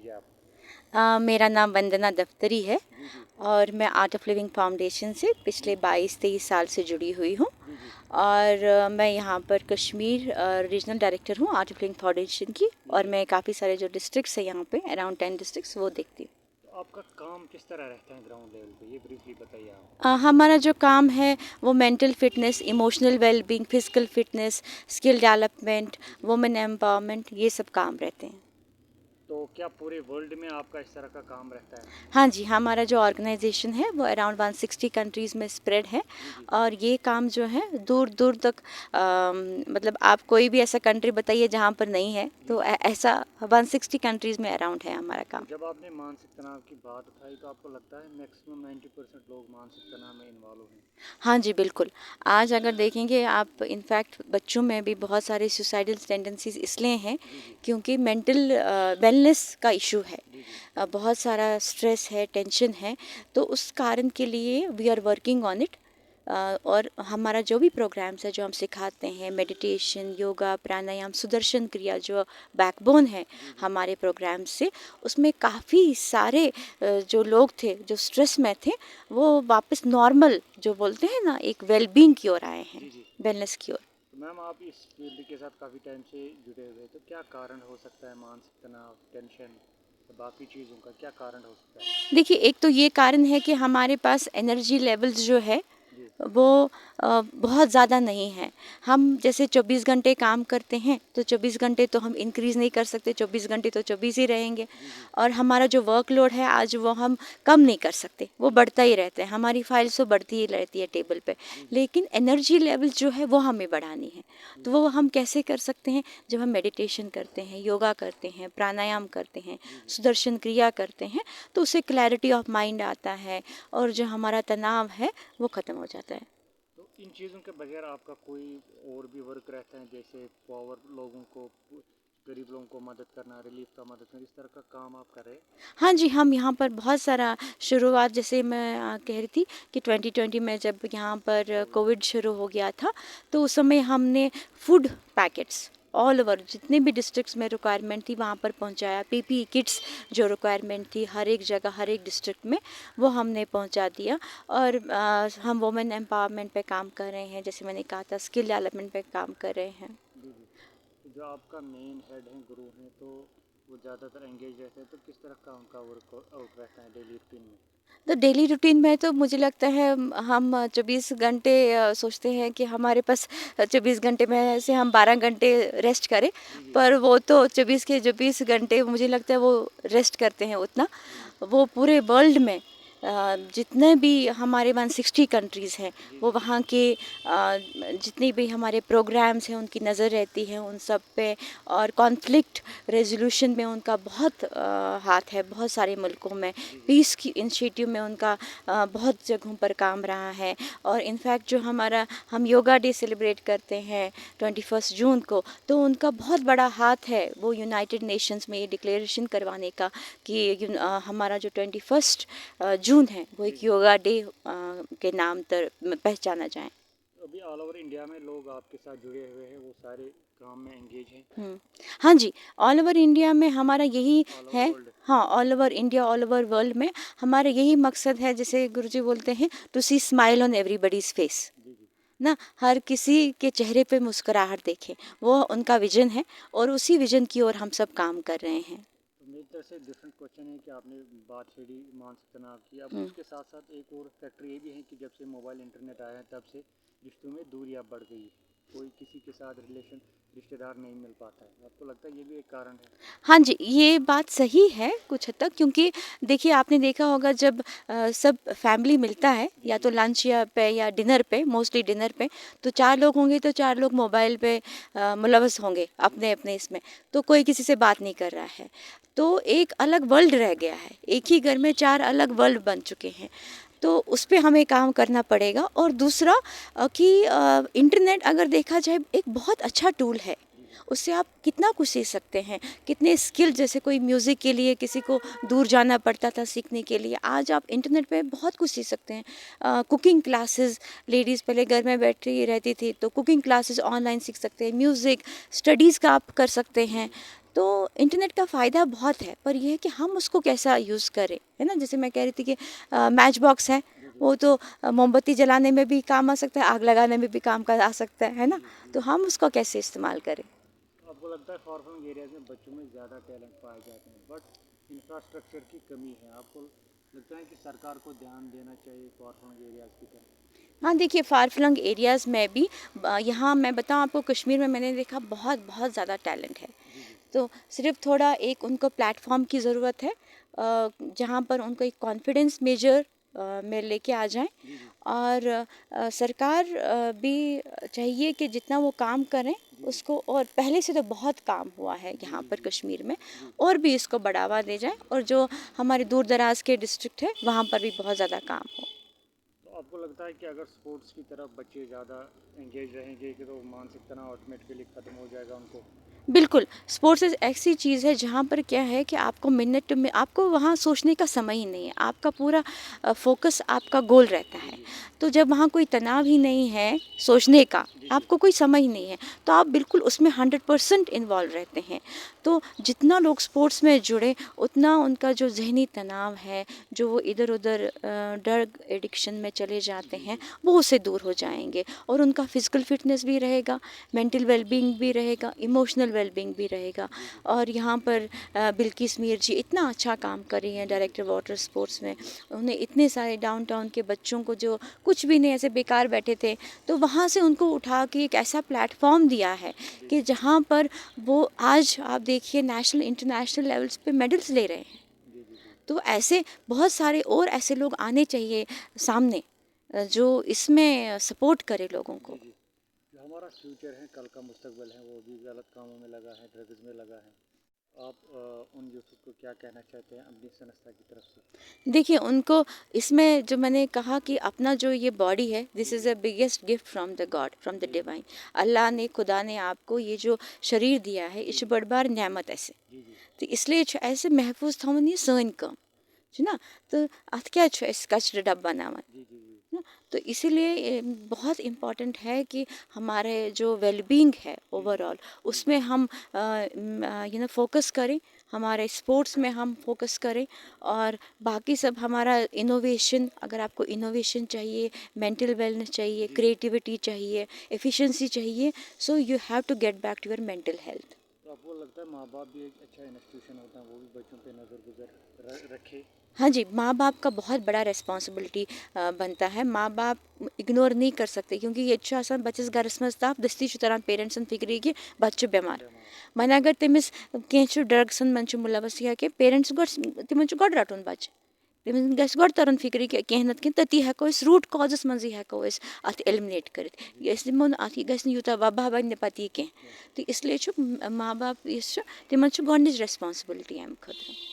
जी आप। मेरा नाम वंदना दफ्तरी है जी जी। और मैं आर्ट ऑफ लिविंग फाउंडेशन से पिछले जी 22-23 साल से जुड़ी हुई हूँ। जी। जी और मैं यहाँ पर कश्मीर रीजनल डायरेक्टर हूँ आर्ट ऑफ लिविंग फाउंडेशन की। जी। और जी। मैं काफ़ी सारे जो डिस्ट्रिक्ट्स हैं यहाँ पे अराउंड 10 डिस्ट्रिक्ट्स वो देखती हूँ। तो आपका काम किस तरह रहता है ग्राउंड लेवल पे, ये ब्रीफली बताइए आप। हमारा जो काम है वो mental fitness, emotional wellbeing, physical fitness, skill development, जी जी। वुमेन एम्पावरमेंट, ये सब काम रहते हैं। तो क्या पूरे वर्ल्ड में आपका इस तरह का काम रहता है? हाँ जी, हमारा जो ऑर्गेनाइजेशन है वो अराउंड 160 कंट्रीज़ में स्प्रेड है। जी जी। और ये काम जो है दूर दूर तक मतलब आप कोई भी ऐसा कंट्री बताइए जहाँ पर नहीं है, जी तो जी। ऐसा 160 कंट्रीज़ में अराउंड है हमारा तो काम। जब आपने मानसिक तनाव की बात उठाई तो आपको लगता है मैक्सिमम 90% लोग मानसिक तनाव में इन्वॉल्व हैं? हाँ जी, बिल्कुल। आज अगर देखेंगे आप, इनफैक्ट बच्चों में भी बहुत सारे सुसाइडल टेंडेंसीज़ इसलिए हैं जी जी। क्योंकि मेंटल वेलनेस का इशू है। जी जी। बहुत सारा स्ट्रेस है, टेंशन है, तो उस कारण के लिए we are working on it. और हमारा जो भी प्रोग्राम्स है जो हम सिखाते हैं, मेडिटेशन, योगा, प्राणायाम, सुदर्शन क्रिया जो बैकबोन है जी जी। हमारे प्रोग्राम से, उसमें काफ़ी सारे जो लोग थे जो स्ट्रेस में थे वो वापस नॉर्मल जो बोलते हैं ना, एक वेलबींग की ओर आए हैं, जी जी। वेलनेस की ओर। तो मैम आप इस फील्ड के साथ काफ़ी टाइम से जुड़े हुए हैं, तो क्या कारण हो सकता है मानसिक तनाव, टेंशन, बाकी चीज़ों का क्या कारण हो सकता है? देखिए, एक तो ये कारण है कि हमारे पास एनर्जी लेवल्स जो है जी वो बहुत ज़्यादा नहीं है। हम जैसे 24 घंटे काम करते हैं तो 24 घंटे तो हम इंक्रीज़ नहीं कर सकते, 24 घंटे तो 24 ही रहेंगे। जी। जी और हमारा जो वर्कलोड है आज वो हम कम नहीं कर सकते, वो बढ़ता ही रहता है, हमारी फाइल्स तो बढ़ती ही रहती है टेबल पे। जी। जी लेकिन एनर्जी लेवल जो है वो हमें बढ़ानी है। जी। तो वो हम कैसे कर सकते हैं? जब हम मेडिटेशन करते हैं, योगा करते हैं, प्राणायाम करते हैं, जी। जी। सुदर्शन क्रिया करते हैं, तो उससे क्लैरिटी ऑफ माइंड आता है और जो हमारा तनाव है वो ख़त्म हो जाता है। तो इन चीज़ों के बगैर आपका कोई और भी वर्क रहता है, जैसे पावर लोगों को, गरीब लोगों को मदद करना, रिलीफ का मदद करना, इस तरह का काम आप कर रहे हैं? हाँ जी, हम यहाँ पर बहुत सारा शुरुआत, जैसे मैं कह रही थी कि 2020 में जब यहाँ पर कोविड शुरू हो गया था, तो उस समय हमने फूड पैकेट्स ऑल ओवर जितने भी डिस्ट्रिक्ट्स में रिक्वायरमेंट थी वहाँ पर पहुँचाया। पीपीई किट्स जो रिक्वायरमेंट थी हर एक जगह, हर एक डिस्ट्रिक्ट में, वो हमने पहुँचा दिया। और हम वुमेन एम्पावरमेंट पे काम कर रहे हैं, जैसे मैंने कहा था स्किल डेवलपमेंट पे काम कर रहे हैं। जी जी। तो जो आपका मेन हेड हैं, गुरु हैं, तो वो ज़्यादातर एंगेज रहते हैं, तो किस तरह का उनका वर्क आउट रहता है डेली रूटीन में? तो डेली रूटीन में तो मुझे लगता है हम 24 घंटे सोचते हैं कि हमारे पास 24 घंटे में से हम 12 घंटे रेस्ट करें। जी जी। पर वो तो 24 के 24 घंटे मुझे लगता है वो रेस्ट करते हैं उतना। जी जी। वो पूरे वर्ल्ड में जितने भी हमारे 160 कंट्रीज़ हैं, जी वो जी। वहाँ के जितने भी हमारे प्रोग्राम्स हैं उनकी नज़र रहती है उन सब पे। और कॉन्फ्लिक्ट रेजोल्यूशन में उनका बहुत हाथ है, बहुत सारे मुल्कों में। जी जी। पीस की इनिशिएटिव में उनका बहुत जगहों पर काम रहा है। और इनफैक्ट जो हमारा हम योगा डे सेलिब्रेट करते हैं 21 जून को, तो उनका बहुत बड़ा हाथ है वो यूनाइटेड नेशंस में ये डिक्लेरेशन करवाने का कि हमारा जो 21 जून है वो जी एक जी। योगा डे के नाम तर पहचाना जाए। अभी ऑल ओवर इंडिया में लोग आपके साथ जुड़े हुए हैं, वो सारे काम में एंगेज हैं? हाँ जी, ऑल ओवर इंडिया में हमारा यही ऑल ओवर है। वर्ल्ड? हाँ, all over India, all over world में हमारा यही मकसद है, जैसे गुरुजी बोलते हैं, to see smile on everybody's face. जी जी। ना, हर किसी के चेहरे पे मुस्कुराहट देखें, वो उनका विजन है और उसी विजन की ओर हम सब काम कर रहे हैं। तो मेरी तरफ से डिफरेंट क्वेश्चन है कि आपने बात छेड़ी मानसिक तनाव की, अब हम्म। उसके साथ साथ एक और फैक्टर ये भी है कि जब से मोबाइल इंटरनेट आया है तब से रिश्तों में दूरियां बढ़ गई, कोई किसी के साथ रिलेशन, रिश्तेदार नहीं मिल पाता है, आपको लगता है ये भी एक कारण है? हाँ जी, ये बात सही है कुछ हद तक, क्योंकि देखिए आपने देखा होगा जब सब फैमिली मिलता है जी या जी। तो लंच या पे या डिनर पे, मोस्टली डिनर पे, तो 4 लोग होंगे तो 4 लोग मोबाइल पे मुलव्वस होंगे अपने अपने इसमें, तो कोई किसी से बात नहीं कर रहा है। तो एक अलग वर्ल्ड रह गया है, एक ही घर में 4 अलग वर्ल्ड बन चुके हैं। तो उस पे हमें काम करना पड़ेगा। और दूसरा कि इंटरनेट अगर देखा जाए एक बहुत अच्छा टूल है, जी जी। उससे आप कितना कुछ सीख सकते हैं। कितने स्किल, जैसे कोई म्यूज़िक के लिए किसी को दूर जाना पड़ता था सीखने के लिए, आज आप इंटरनेट पे बहुत कुछ सीख सकते हैं। कुकिंग क्लासेस, लेडीज़ पहले घर में बैठी रहती थी तो कुकिंग क्लासेस ऑनलाइन सीख सकते हैं। म्यूज़िक स्टडीज़ का आप कर सकते हैं। तो इंटरनेट का फ़ायदा बहुत है, पर यह है कि हम उसको कैसा यूज़ करें, है ना। जैसे मैं कह रही थी कि मैच बॉक्स है, वो तो मोमबत्ती जलाने में भी काम आ सकता है, आग लगाने में भी काम का आ सकता है ना। तो हम उसको कैसे इस्तेमाल करें। आपको लगता है फॉर फ्लंग एरियाज में बच्चों में ज़्यादा टैलेंट पाए जाते हैं, बट इंफ्रास्ट्रक्चर की कमी है। आपको लगता है कि सरकार को ध्यान देना चाहिए फॉर फ्लंग एरियाज की तरफ? हाँ, देखिए फार फ्लंग एरियाज़ में भी यहाँ मैं बताऊँ आपको, कश्मीर में मैंने देखा बहुत बहुत ज़्यादा टैलेंट है। जी जी तो सिर्फ थोड़ा एक उनको प्लेटफॉर्म की ज़रूरत है, जहाँ पर उनको एक कॉन्फिडेंस मेजर में लेके आ जाएं। जी जी और सरकार भी चाहिए कि जितना वो काम करें जी उसको, और पहले से तो बहुत काम हुआ है जी यहाँ जी पर जी कश्मीर में, जी। और भी इसको बढ़ावा दे जाए, और जो हमारे दूर दराज के डिस्ट्रिक्ट है वहाँ पर भी बहुत ज़्यादा काम हो। तो आपको लगता है कि अगर स्पोर्ट्स की तरफ बच्चे ज़्यादा एंगेज रहेंगे कि तो मानसिक तनाव ऑटोमेटिकली ख़त्म हो जाएगा उनको? बिल्कुल, स्पोर्ट्स एक ऐसी चीज़ है जहाँ पर क्या है कि आपको मिनट में, आपको वहाँ सोचने का समय ही नहीं है, आपका पूरा फ़ोकस आपका गोल रहता जी है। जी तो जब वहाँ कोई तनाव ही नहीं है सोचने का, जी जी आपको कोई समय ही नहीं है, तो आप बिल्कुल उसमें 100% इन्वॉल्व रहते हैं। तो जितना लोग स्पोर्ट्स में जुड़े, उतना उनका जो ज़हनी तनाव है, जो वो इधर-उधर ड्रग एडिक्शन में चले जाते जी हैं, जी वो उससे दूर हो जाएँगे, और उनका फ़िज़िकल फ़िटनेस भी रहेगा, मेंटल वेलबींग भी रहेगा, इमोशनल वेलबींग भी रहेगा। जी जी और यहाँ पर बिल्किस मीर जी इतना अच्छा काम कर रही हैं, जी जी डायरेक्टर वाटर स्पोर्ट्स में। उन्हें इतने सारे डाउनटाउन के बच्चों को जो कुछ भी नहीं, ऐसे बेकार बैठे थे, तो वहाँ से उनको उठा के एक ऐसा प्लेटफॉर्म दिया है जी कि जी जहाँ पर वो आज आप देखिए नेशनल इंटरनेशनल लेवल्स पे मेडल्स ले रहे हैं। जी जी जी। तो ऐसे बहुत सारे और ऐसे लोग आने चाहिए सामने, जो इसमें सपोर्ट करे लोगों जी को। जी। जो हमारा फ्यूचर है, कल का मुस्तकबिल है, वो भी गलत कामों में लगा है, ड्रग्स में लगा है। आप उन यूथ को क्या कहना चाहते हैं अपनी संस्था की तरफ से? देखिए उनको इसमें जो मैंने कहा कि अपना जो ये बॉडी है, दिस जी इज़ जी a biggest gift from the God, from the जी जी डिवाइन। अल्लाह ने, खुदा ने आपको ये जो शरीर दिया है, जी ये जी बड़ बार नेमत ऐसे। जी जी तो इसलिए ऐसे महफूज थवन ये सन कम ना। तो अत क्या कचरे डब्बा बनावन जी जी जी ना। तो इसीलिए बहुत इम्पॉर्टेंट है कि हमारे जो वेलबींग है जी जी ओवरऑल, जी उसमें हम फोकस करें, हमारे स्पोर्ट्स में हम फोकस करें। और बाकी सब हमारा इनोवेशन, अगर आपको इनोवेशन चाहिए, मेंटल वेलनेस चाहिए, जी जी। क्रिएटिविटी चाहिए, एफिशिएंसी चाहिए, so you have to get back to your mental health. तो आपको लगता है माँ बाप भी एक अच्छा इंस्टीट्यूशन होता है, वो भी बच्चों पे नज़र गुजर रखे? हाँ जी, माँ बाप का बहुत बड़ा रिस्पॉन्सिबिलिटी बनता है। माँ बाप इग्नोर नहीं कर सकते, क्योंकि ये अच्छा आसान बच्चस गरस मज ताप दस्ती तरह पेरेंट्सन फिक्री कि बच्चे बीमार। बीमार। वह अगर तमिस कह ड्रग्सन मन मुलवस या कि पेरेंट्स तिमन गोड रटुन बच्चे, तिमन गस गोड तरन फिक्री कि कह नत कह तती हेको रूट कॉजस मज हेको अत एलिमिनेट कर दिमो अत यह गस यूता वबा बन पत यह कह। तो इसलिए माँ बाप तिमन गोडनिच रिस्पॉन्सिबिलिटी अमे खतर।